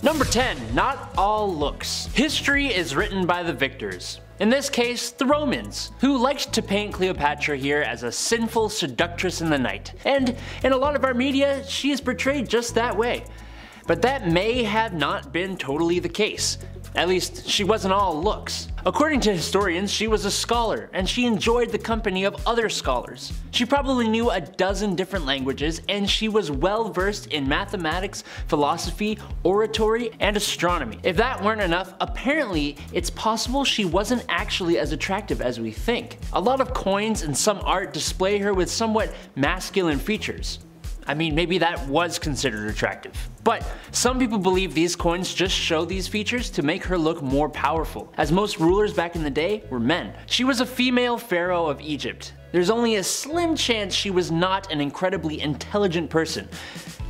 Number 10. Not all looks. History is written by the victors. In this case, the Romans, who liked to paint Cleopatra here as a sinful seductress in the night. And in a lot of our media, she is portrayed just that way. But that may have not been totally the case. At least, she wasn't all looks. According to historians, she was a scholar, and she enjoyed the company of other scholars. She probably knew a dozen different languages, and she was well versed in mathematics, philosophy, oratory, and astronomy. If that weren't enough, apparently it's possible she wasn't actually as attractive as we think. A lot of coins and some art display her with somewhat masculine features. I mean, maybe that was considered attractive. But some people believe these coins just show these features to make her look more powerful, as most rulers back in the day were men. She was a female pharaoh of Egypt. There's only a slim chance she was not an incredibly intelligent person.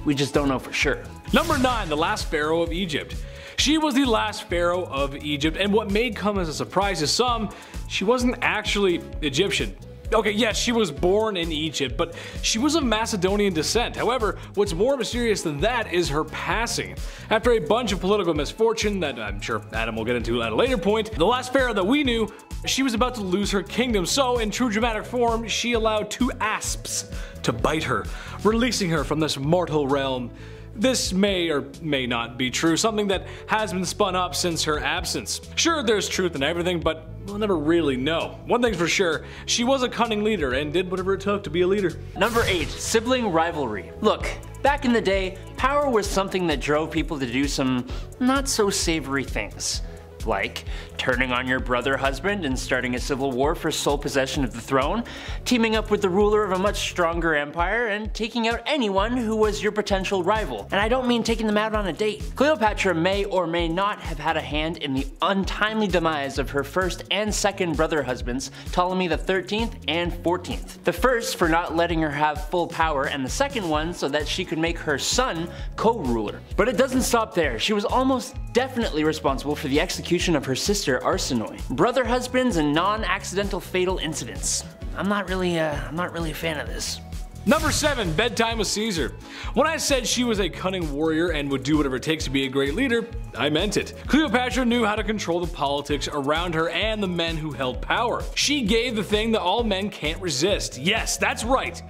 We just don't know for sure. Number 9. The last pharaoh of Egypt. She was the last pharaoh of Egypt, and what may come as a surprise to some, she wasn't actually Egyptian. Okay, yes, she was born in Egypt, but she was of Macedonian descent. However, what's more mysterious than that is her passing. After a bunch of political misfortune that I'm sure Adam will get into at a later point, the last pharaoh that we knew, she was about to lose her kingdom, so in true dramatic form, she allowed 2 asps to bite her, releasing her from this mortal realm. This may or may not be true, something that has been spun up since her absence. Sure, there's truth in everything, but we'll never really know. One thing's for sure, she was a cunning leader and did whatever it took to be a leader. Number 8. Sibling rivalry. Look, back in the day, power was something that drove people to do some not so savory things. Like turning on your brother husband and starting a civil war for sole possession of the throne, teaming up with the ruler of a much stronger empire, and taking out anyone who was your potential rival. And I don't mean taking them out on a date. Cleopatra may or may not have had a hand in the untimely demise of her first and second brother husbands, Ptolemy XIII and XIV. The first for not letting her have full power, and the second one so that she could make her son co-ruler. But it doesn't stop there. She was almost definitely responsible for the execution of her sister Arsinoe. Brother husbands and non-accidental fatal incidents. I'm not really a fan of this. Number 7. Bedtime with Caesar. When I said she was a cunning warrior and would do whatever it takes to be a great leader, I meant it. Cleopatra knew how to control the politics around her and the men who held power. She gave the thing that all men can't resist. Yes, that's right.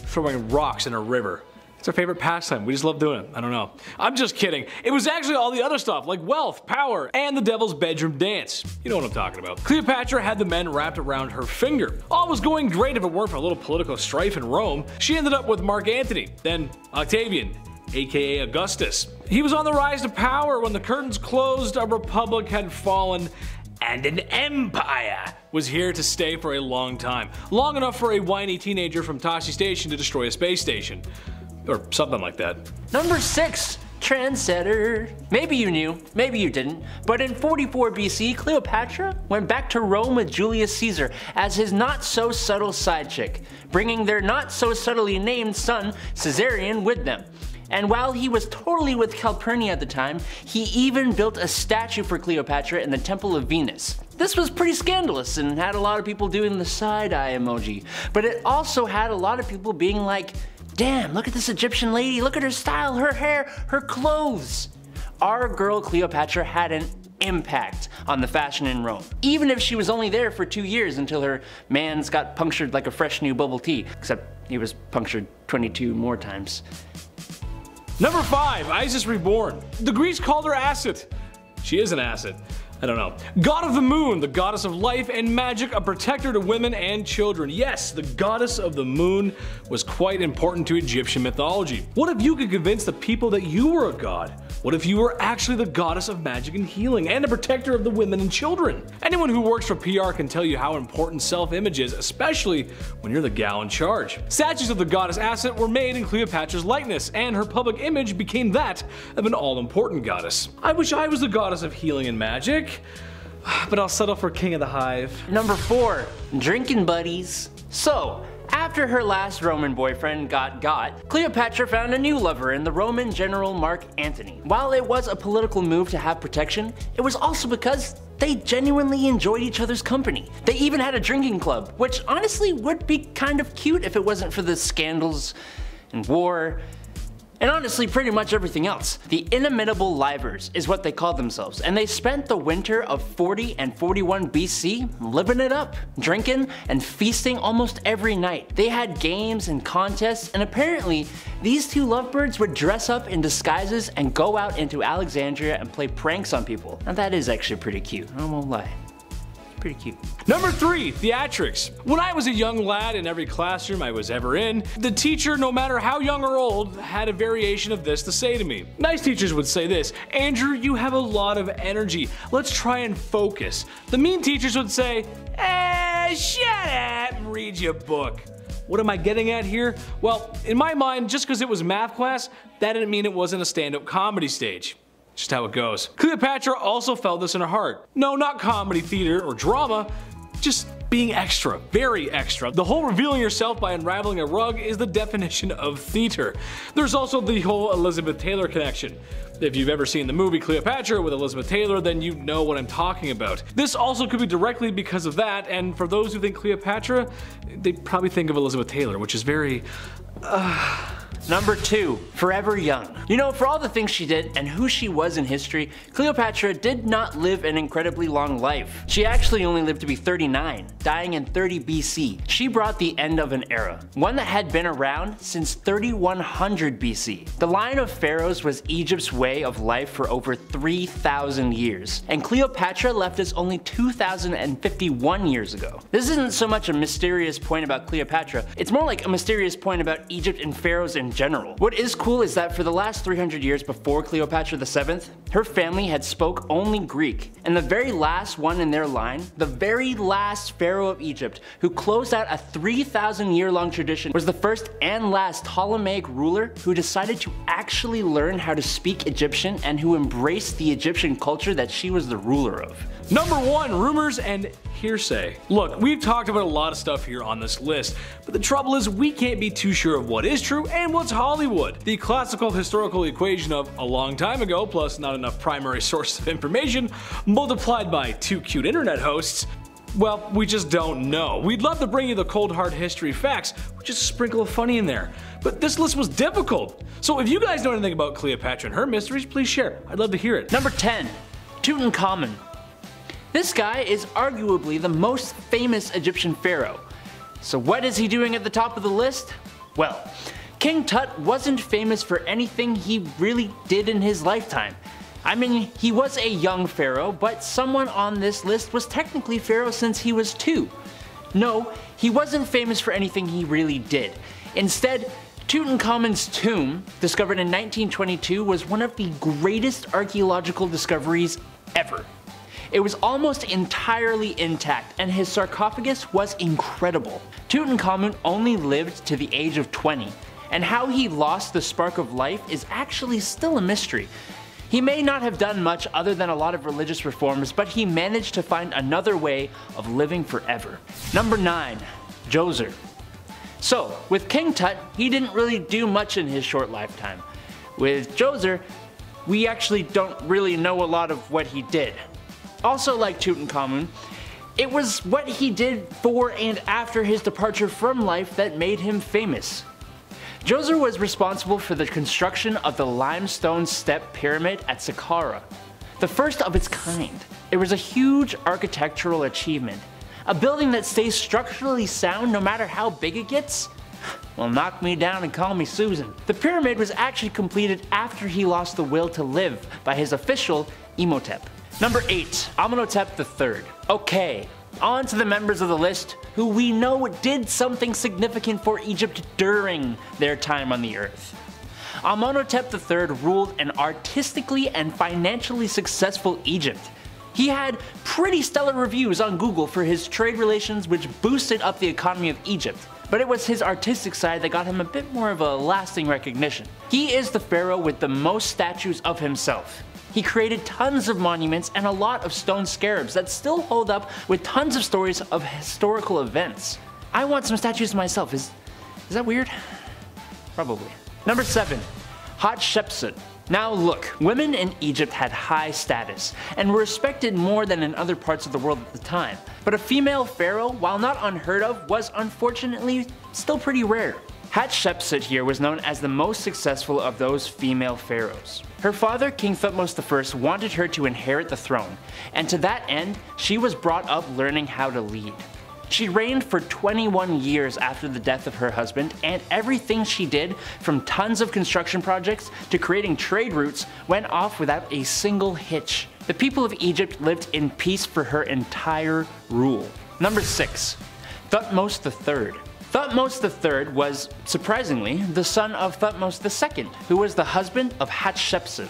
Throwing rocks in a river. It's our favorite pastime. We just love doing it. I don't know. I'm just kidding. It was actually all the other stuff like wealth, power, and the devil's bedroom dance. You know what I'm talking about. Cleopatra had the men wrapped around her finger. All was going great if it weren't for a little political strife in Rome. She ended up with Mark Antony, then Octavian, aka Augustus. He was on the rise to power. When the curtains closed, a republic had fallen, and an empire was here to stay for a long time. Long enough for a whiny teenager from Tashi Station to destroy a space station. Or something like that. Number 6. Trendsetter. Maybe you knew, maybe you didn't, but in 44 BC, Cleopatra went back to Rome with Julius Caesar as his not-so-subtle side chick, bringing their not-so-subtly named son, Caesarion, with them. And while he was totally with Calpurnia at the time, he even built a statue for Cleopatra in the Temple of Venus. This was pretty scandalous and had a lot of people doing the side-eye emoji, but it also had a lot of people being like, damn, look at this Egyptian lady, look at her style, her hair, her clothes. Our girl Cleopatra had an impact on the fashion in Rome, even if she was only there for 2 years until her mans got punctured like a fresh new bubble tea, except he was punctured 22 more times. Number 5. Isis Reborn. The Greeks called her Acid. She is an acid. I don't know. God of the Moon, the goddess of life and magic, a protector to women and children. Yes, the goddess of the moon was quite important to Egyptian mythology. What if you could convince the people that you were a god? What if you were actually the goddess of magic and healing and a protector of the women and children? Anyone who works for PR can tell you how important self-image is, especially when you're the gal in charge. Statues of the goddess Aset were made in Cleopatra's likeness, and her public image became that of an all-important goddess. I wish I was the goddess of healing and magic, but I'll settle for King of the Hive. Number 4. Drinking buddies. So, after her last Roman boyfriend got, Cleopatra found a new lover in the Roman general Mark Antony. While it was a political move to have protection, it was also because they genuinely enjoyed each other's company. They even had a drinking club, which honestly would be kind of cute if it wasn't for the scandals and war and honestly pretty much everything else. The inimitable livers is what they called themselves, and they spent the winter of 40 and 41 BC living it up, drinking and feasting almost every night. They had games and contests, and apparently these two lovebirds would dress up in disguises and go out into Alexandria and play pranks on people. Now that is actually pretty cute, I won't lie. Pretty cute. Number 3, theatrics. When I was a young lad in every classroom I was ever in, the teacher, no matter how young or old, had a variation of this to say to me. Nice teachers would say this: Andrew, you have a lot of energy. Let's try and focus. The mean teachers would say, shut up and read your book. What am I getting at here? Well, in my mind, just because it was math class, that didn't mean it wasn't a stand-up comedy stage. Just how it goes. Cleopatra also felt this in her heart. No, not comedy, theater, or drama, just being extra, very extra. The whole revealing yourself by unraveling a rug is the definition of theater. There's also the whole Elizabeth Taylor connection. If you've ever seen the movie Cleopatra with Elizabeth Taylor, then you know what I'm talking about. This also could be directly because of that, and for those who think Cleopatra, they probably think of Elizabeth Taylor, which is very, Number 2, forever young. You know, for all the things she did and who she was in history, Cleopatra did not live an incredibly long life. She actually only lived to be 39, dying in 30 BC. She brought the end of an era, one that had been around since 3100 BC. The line of pharaohs was Egypt's way of life for over 3,000 years, and Cleopatra left us only 2,051 years ago. This isn't so much a mysterious point about Cleopatra, it's more like a mysterious point about Egypt and pharaohs in general. What is cool is that for the last 300 years before Cleopatra VII, her family had spoke only Greek, and the very last one in their line, the very last pharaoh of Egypt, who closed out a 3,000-year-long tradition, was the first and last Ptolemaic ruler who decided to actually learn how to speak Egyptian and who embraced the Egyptian culture that she was the ruler of. Number 1, rumors and hearsay. Look, we've talked about a lot of stuff here on this list, but the trouble is we can't be too sure of what is true and what's Hollywood. The classical historical equation of a long time ago plus not enough primary sources of information multiplied by 2 cute internet hosts, well, we just don't know. We'd love to bring you the cold hard history facts with just a sprinkle of funny in there, but this list was difficult. So if you guys know anything about Cleopatra and her mysteries, please share. I'd love to hear it. Number 10, Tutankhamun. This guy is arguably the most famous Egyptian pharaoh. So what is he doing at the top of the list? Well, King Tut wasn't famous for anything he really did in his lifetime. I mean, he was a young pharaoh, but someone on this list was technically pharaoh since he was 2. No, he wasn't famous for anything he really did. Instead, Tutankhamun's tomb, discovered in 1922, was one of the greatest archaeological discoveries ever. It was almost entirely intact, and his sarcophagus was incredible. Tutankhamun only lived to the age of 20, and how he lost the spark of life is actually still a mystery. He may not have done much other than a lot of religious reforms, but he managed to find another way of living forever. Number 9, Djoser. So, with King Tut, he didn't really do much in his short lifetime. With Djoser, we actually don't really know a lot of what he did. Also, like Tutankhamun, it was what he did for and after his departure from life that made him famous. Djoser was responsible for the construction of the limestone step pyramid at Saqqara, the first of its kind. It was a huge architectural achievement, a building that stays structurally sound no matter how big it gets. Well, knock me down and call me Susan. The pyramid was actually completed after he lost the will to live by his official Amenhotep. Number 8, Amenhotep III. Okay, on to the members of the list who we know did something significant for Egypt during their time on the earth. Amenhotep III ruled an artistically and financially successful Egypt. He had pretty stellar reviews on Google for his trade relations, which boosted up the economy of Egypt. But it was his artistic side that got him a bit more of a lasting recognition. He is the pharaoh with the most statues of himself. He created tons of monuments and a lot of stone scarabs that still hold up with tons of stories of historical events. I want some statues myself. Is that weird? Probably. Number 7, Hatshepsut. Now look, women in Egypt had high status and were respected more than in other parts of the world at the time. But a female pharaoh, while not unheard of, was unfortunately still pretty rare. Hatshepsut here was known as the most successful of those female pharaohs. Her father, King Tut I, wanted her to inherit the throne, and to that end, she was brought up learning how to lead. She reigned for 21 years after the death of her husband, and everything she did, from tons of construction projects to creating trade routes, went off without a single hitch. The people of Egypt lived in peace for her entire rule. Number 6. Thutmose III. Thutmose III was, surprisingly, the son of Thutmose II, who was the husband of Hatshepsut.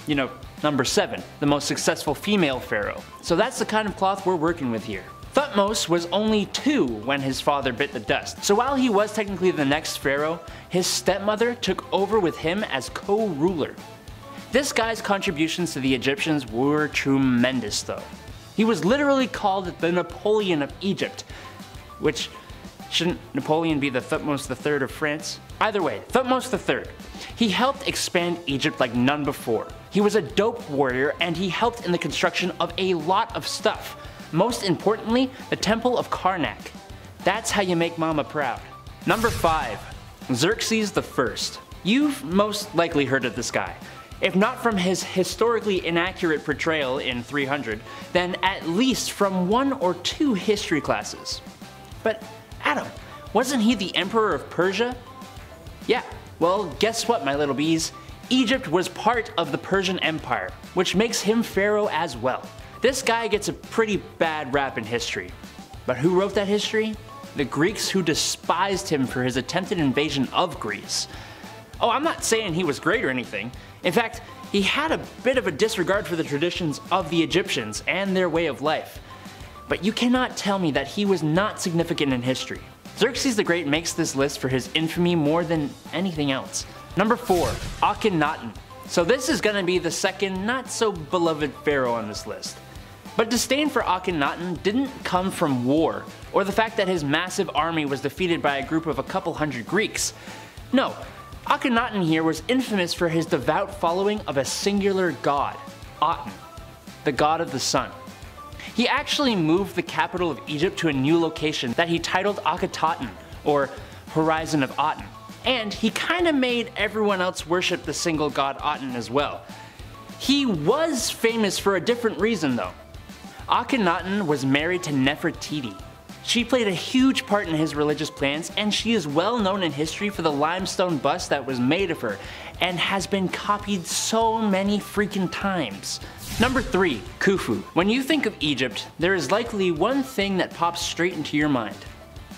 You know, number 7, the most successful female pharaoh. So that's the kind of cloth we're working with here. Thutmose was only 2 when his father bit the dust, so while he was technically the next pharaoh, his stepmother took over with him as co-ruler. This guy's contributions to the Egyptians were tremendous though. He was literally called the Napoleon of Egypt, which, shouldn't Napoleon be the Thutmose III of France? Either way, Thutmose III. He helped expand Egypt like none before. He was a dope warrior and he helped in the construction of a lot of stuff. Most importantly, the Temple of Karnak. That's how you make mama proud. Number 5. Xerxes I. You've most likely heard of this guy. If not from his historically inaccurate portrayal in 300, then at least from 1 or 2 history classes. But Adam, wasn't he the Emperor of Persia? Yeah, well guess what my little bees? Egypt was part of the Persian Empire, which makes him pharaoh as well. This guy gets a pretty bad rap in history. But who wrote that history? The Greeks, who despised him for his attempted invasion of Greece. Oh, I'm not saying he was great or anything. In fact, he had a bit of a disregard for the traditions of the Egyptians and their way of life. But you cannot tell me that he was not significant in history. Xerxes the Great makes this list for his infamy more than anything else. Number 4. Akhenaten. So this is gonna be the second not so beloved pharaoh on this list. But disdain for Akhenaten didn't come from war, or the fact that his massive army was defeated by a group of a couple hundred Greeks. No, Akhenaten here was infamous for his devout following of a singular god, Aten, the god of the sun. He actually moved the capital of Egypt to a new location that he titled Akhenaten, or Horizon of Aten. And he kinda made everyone else worship the single god Aten as well. He was famous for a different reason though. Akhenaten was married to Nefertiti. She played a huge part in his religious plans, and she is well known in history for the limestone bust that was made of her, and has been copied so many freaking times. Number 3. Khufu. When you think of Egypt, there is likely one thing that pops straight into your mind.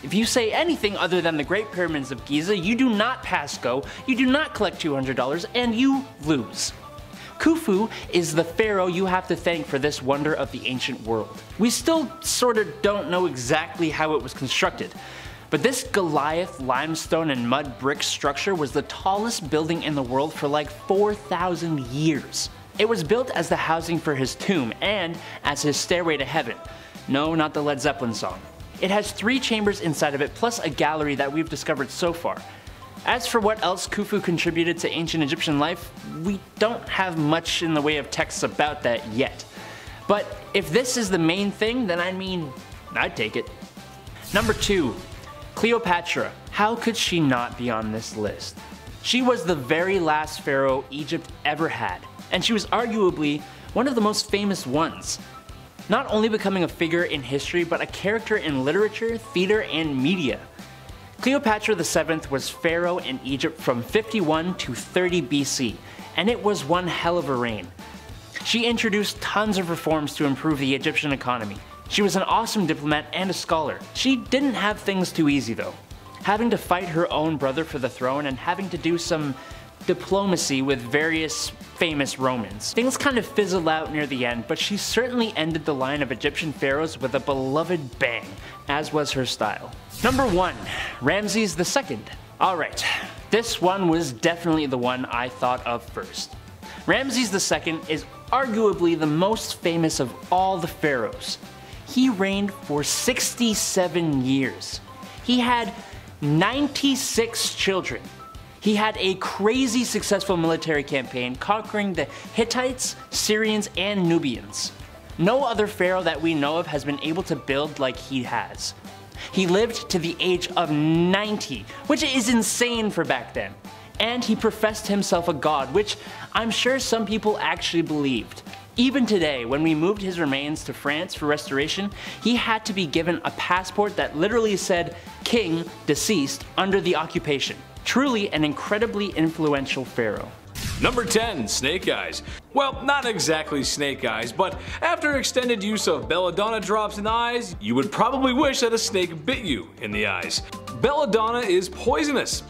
If you say anything other than the Great Pyramids of Giza, you do not pass go, you do not collect $200, and you lose. Khufu is the pharaoh you have to thank for this wonder of the ancient world. We still sorta don't know exactly how it was constructed, but this Goliath limestone and mud brick structure was the tallest building in the world for like 4,000 years. It was built as the housing for his tomb and as his stairway to heaven. No, not the Led Zeppelin song. It has 3 chambers inside of it plus a gallery that we've discovered so far. As for what else Khufu contributed to ancient Egyptian life, we don't have much in the way of texts about that yet. But if this is the main thing, then I mean, I'd take it. Number 2. Cleopatra. How could she not be on this list? She was the very last pharaoh Egypt ever had, and she was arguably one of the most famous ones. Not only becoming a figure in history, but a character in literature, theater, and media. Cleopatra VII was pharaoh in Egypt from 51 to 30 BC, and it was one hell of a reign. She introduced tons of reforms to improve the Egyptian economy. She was an awesome diplomat and a scholar. She didn't have things too easy though, having to fight her own brother for the throne and having to do some diplomacy with various famous Romans. Things kind of fizzled out near the end, but she certainly ended the line of Egyptian pharaohs with a beloved bang, as was her style. Number 1. Ramses II. Alright, this one was definitely the one I thought of first. Ramses II is arguably the most famous of all the pharaohs. He reigned for 67 years. He had 96 children. He had a crazy successful military campaign conquering the Hittites, Syrians, and Nubians. No other pharaoh that we know of has been able to build like he has. He lived to the age of 90, which is insane for back then. And he professed himself a god, which I'm sure some people actually believed. Even today, when we moved his remains to France for restoration, he had to be given a passport that literally said "King, deceased, under the occupation." Truly an incredibly influential pharaoh. Number 10. Snake eyes. Well, not exactly snake eyes, but after extended use of belladonna drops in the eyes, you would probably wish that a snake bit you in the eyes. Belladonna is poisonous.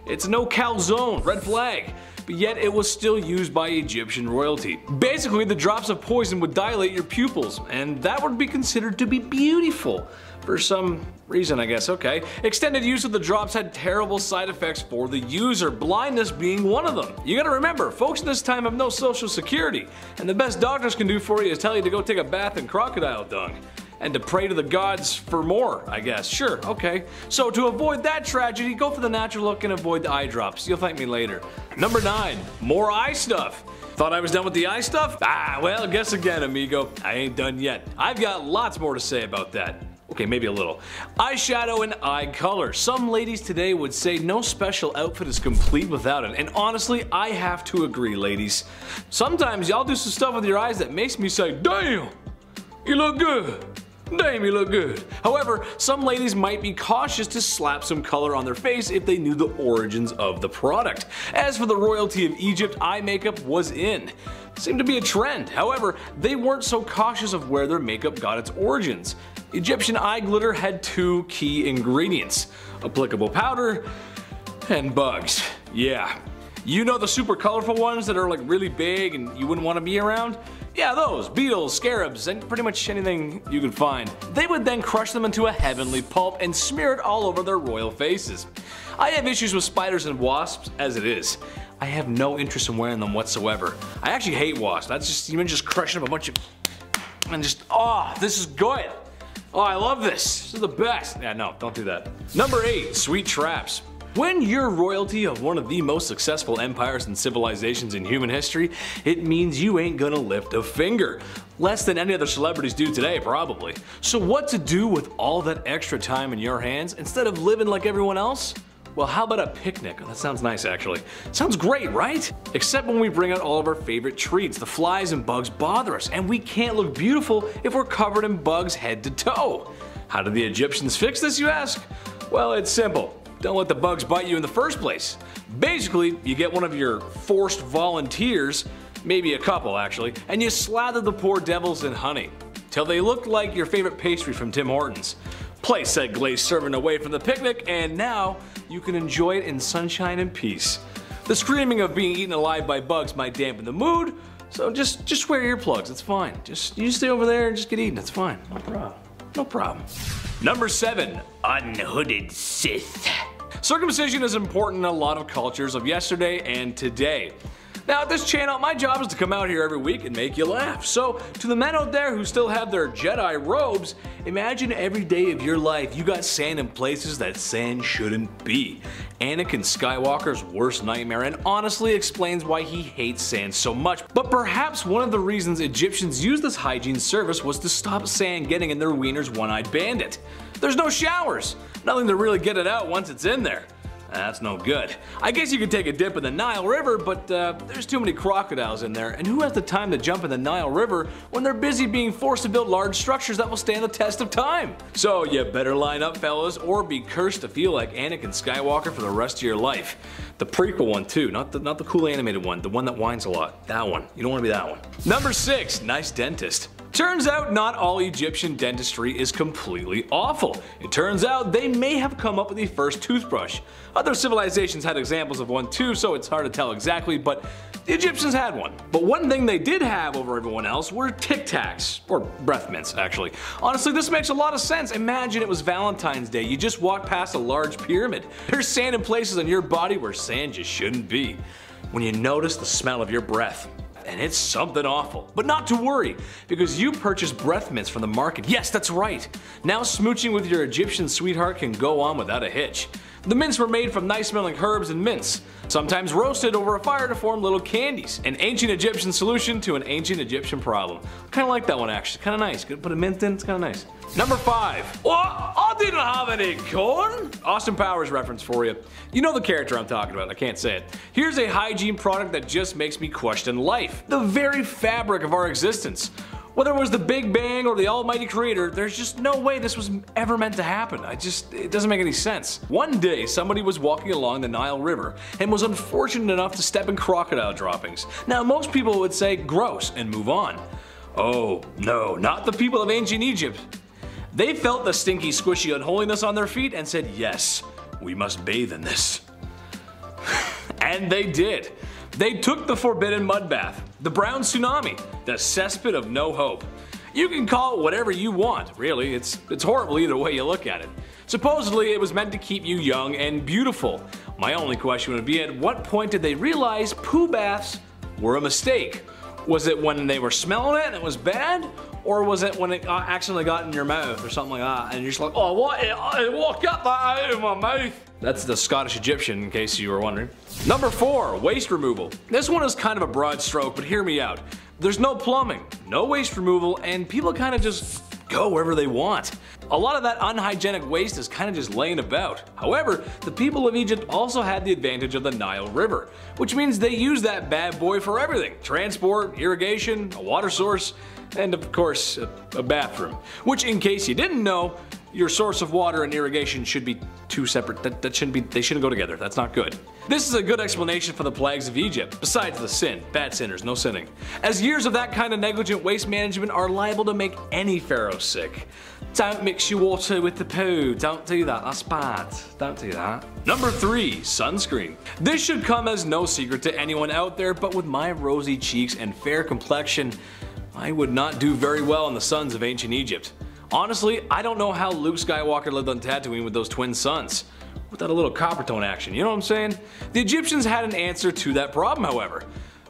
It's a no calzone, red flag. But yet it was still used by Egyptian royalty. Basically, the drops of poison would dilate your pupils, and that would be considered to be beautiful. For some reason, I guess, okay. Extended use of the drops had terrible side effects for the user, blindness being one of them. You gotta remember, folks in this time have no social security, and the best doctors can do for you is tell you to go take a bath in crocodile dung. And to pray to the gods for more, I guess. Sure, okay. So to avoid that tragedy, go for the natural look and avoid the eye drops. You'll thank me later. Number 9. More eye stuff. Thought I was done with the eye stuff? Well, guess again, amigo. I ain't done yet. I've got lots more to say about that. Okay, maybe a little. Eyeshadow and eye color. Some ladies today would say no special outfit is complete without it, and honestly, I have to agree, ladies. Sometimes y'all do some stuff with your eyes that makes me say, damn, you look good. Damn, you look good. However, some ladies might be cautious to slap some color on their face if they knew the origins of the product. As for the royalty of Egypt, eye makeup was in. Seemed to be a trend. However, they weren't so cautious of where their makeup got its origins. Egyptian eye glitter had 2 key ingredients: applicable powder and bugs. Yeah. You know the super colorful ones that are like really big and you wouldn't want to be around? Yeah, those, beetles, scarabs, and pretty much anything you could find. They would then crush them into a heavenly pulp and smear it all over their royal faces. I have issues with spiders and wasps as it is. I have no interest in wearing them whatsoever. I actually hate wasps. That's just, even just crushing up a bunch of, and just, oh, this is good. Oh, I love this. This is the best. Yeah, no, don't do that. Number 8, sweet traps. When you're royalty of one of the most successful empires and civilizations in human history, it means you ain't gonna lift a finger. Less than any other celebrities do today, probably. So what to do with all that extra time in your hands instead of living like everyone else? Well, how about a picnic? That sounds nice, actually. Sounds great, right? Except when we bring out all of our favorite treats, the flies and bugs bother us, and we can't look beautiful if we're covered in bugs head to toe. How did the Egyptians fix this, you ask? Well, it's simple. Don't let the bugs bite you in the first place. Basically, you get one of your forced volunteers, maybe a couple actually, and you slather the poor devils in honey, till they look like your favorite pastry from Tim Hortons. Place said glazed serving away from the picnic, and now you can enjoy it in sunshine and peace. The screaming of being eaten alive by bugs might dampen the mood, so just wear earplugs, it's fine. You stay over there and just get eaten, it's fine, no problem. No problem. Number 7, unhooded Sith. Circumcision is important in a lot of cultures of yesterday and today. Now at this channel, my job is to come out here every week and make you laugh. So to the men out there who still have their Jedi robes, imagine every day of your life you got sand in places that sand shouldn't be. Anakin Skywalker's worst nightmare, and honestly explains why he hates sand so much. But perhaps one of the reasons Egyptians used this hygiene service was to stop sand getting in their wiener's one-eyed bandit. There's no showers, nothing to really get it out once it's in there. That's no good. I guess you could take a dip in the Nile River, but there's too many crocodiles in there, and who has the time to jump in the Nile River when they're busy being forced to build large structures that will stand the test of time? So you better line up, fellas, or be cursed to feel like Anakin Skywalker for the rest of your life. The prequel one too, not the cool animated one, the one that whines a lot. That one. You don't want to be that one. Number 6, nice dentist. Turns out not all Egyptian dentistry is completely awful. It turns out they may have come up with the first toothbrush. Other civilizations had examples of one too, so it's hard to tell exactly, but the Egyptians had one. But one thing they did have over everyone else were Tic Tacs, or breath mints actually. Honestly, this makes a lot of sense. Imagine it was Valentine's Day, you just walked past a large pyramid. There's sand in places on your body where sand just shouldn't be. When you notice the smell of your breath, and it's something awful. But not to worry, because you purchased breath mints from the market. Yes, that's right. Now smooching with your Egyptian sweetheart can go on without a hitch. The mints were made from nice smelling herbs and mints, sometimes roasted over a fire to form little candies. An ancient Egyptian solution to an ancient Egyptian problem. Kinda like that one actually, kinda nice. Could put a mint in, it's kinda nice. Number 5. What? I didn't have any corn! Austin Powers reference for you. You know the character I'm talking about, I can't say it. Here's a hygiene product that just makes me question life. The very fabric of our existence. Whether it was the Big Bang or the almighty creator, there's just no way this was ever meant to happen. It doesn't make any sense. One day, somebody was walking along the Nile River and was unfortunate enough to step in crocodile droppings. Now, most people would say gross and move on. Oh, no, not the people of ancient Egypt. They felt the stinky, squishy unholiness on their feet and said, yes, we must bathe in this. And they did. They took the forbidden mud bath, the brown tsunami, the cesspit of no hope. You can call it whatever you want, really, it's horrible either way you look at it. Supposedly it was meant to keep you young and beautiful. My only question would be, at what point did they realize poo baths were a mistake? Was it when they were smelling it and it was bad? Or was it when it accidentally got in your mouth or something like that and you're just like, oh what, got that out of my mouth? That's the Scottish Egyptian, in case you were wondering. Number 4, waste removal. This one is kind of a broad stroke, but hear me out. There's no plumbing, no waste removal, and people kind of just go wherever they want. A lot of that unhygienic waste is kind of just laying about. However, the people of Egypt also had the advantage of the Nile River, which means they used that bad boy for everything. Transport, irrigation, a water source, and of course, a bathroom. Which, in case you didn't know, your source of water and irrigation should be two separate, they shouldn't go together, that's not good. This is a good explanation for the plagues of Egypt, besides the sin, bad sinners, no sinning. As years of that kind of negligent waste management are liable to make any pharaoh sick. Don't mix your water with the poo, don't do that, that's bad, don't do that. Number 3, sunscreen. This should come as no secret to anyone out there, but with my rosy cheeks and fair complexion, I would not do very well in the suns of ancient Egypt. Honestly, I don't know how Luke Skywalker lived on Tatooine with those twin suns. Without a little copper tone action, you know what I'm saying? The Egyptians had an answer to that problem, however.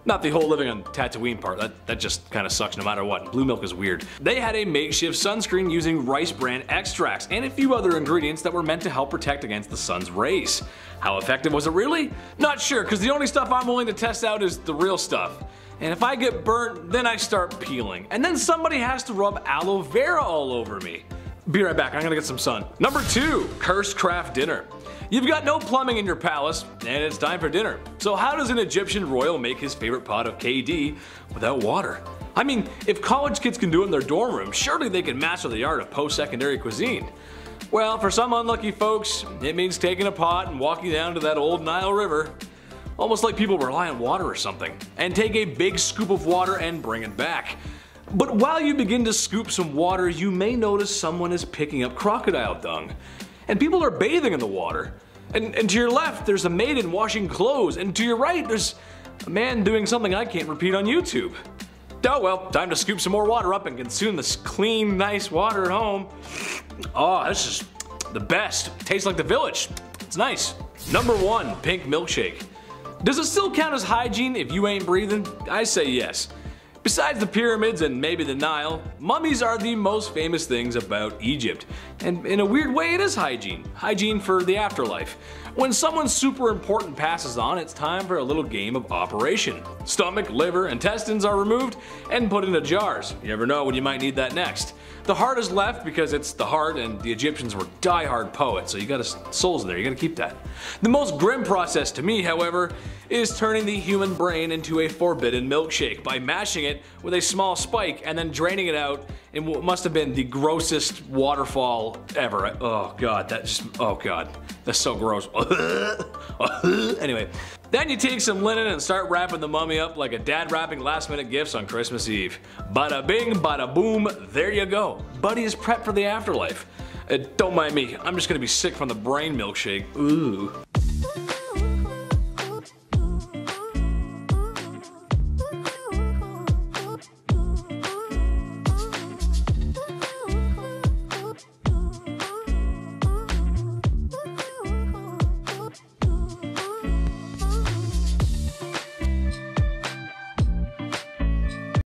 Not the whole living on Tatooine part, that just kinda sucks no matter what. Blue milk is weird. They had a makeshift sunscreen using rice bran extracts and a few other ingredients that were meant to help protect against the sun's rays. How effective was it really? Not sure, cause the only stuff I'm willing to test out is the real stuff. And if I get burnt, then I start peeling. And then somebody has to rub aloe vera all over me. Be right back, I'm gonna get some sun. Number 2, cursed craft dinner. You've got no plumbing in your palace, and it's time for dinner. So how does an Egyptian royal make his favorite pot of KD without water? I mean, if college kids can do it in their dorm room, surely they can master the art of post-secondary cuisine. Well, for some unlucky folks, it means taking a pot and walking down to that old Nile River. Almost like people rely on water or something, and take a big scoop of water and bring it back. But while you begin to scoop some water, you may notice someone is picking up crocodile dung. And people are bathing in the water. And to your left, there's a maiden washing clothes, and to your right, there's a man doing something I can't repeat on YouTube. Oh well, time to scoop some more water up and consume this clean, nice water at home. Oh, this is the best. Tastes like the village. It's nice. Number 1, pink milkshake. Does it still count as hygiene if you ain't breathing? I say yes. Besides the pyramids and maybe the Nile, mummies are the most famous things about Egypt. And in a weird way, it is hygiene. Hygiene for the afterlife. When someone super important passes on, it's time for a little game of operation. Stomach, liver, intestines are removed and put into jars. You never know when you might need that next. The heart is left because it's the heart, and the Egyptians were die-hard poets, so you got souls in there, you gotta keep that. The most grim process to me, however, is turning the human brain into a forbidden milkshake by mashing it with a small spike and then draining it out in what must have been the grossest waterfall ever. Oh god, oh god, that's so gross. Anyway, then you take some linen and start wrapping the mummy up like a dad wrapping last minute gifts on Christmas Eve. Bada bing, bada boom, there you go. Buddy is prepped for the afterlife. Don't mind me, I'm just gonna be sick from the brain milkshake. Ooh.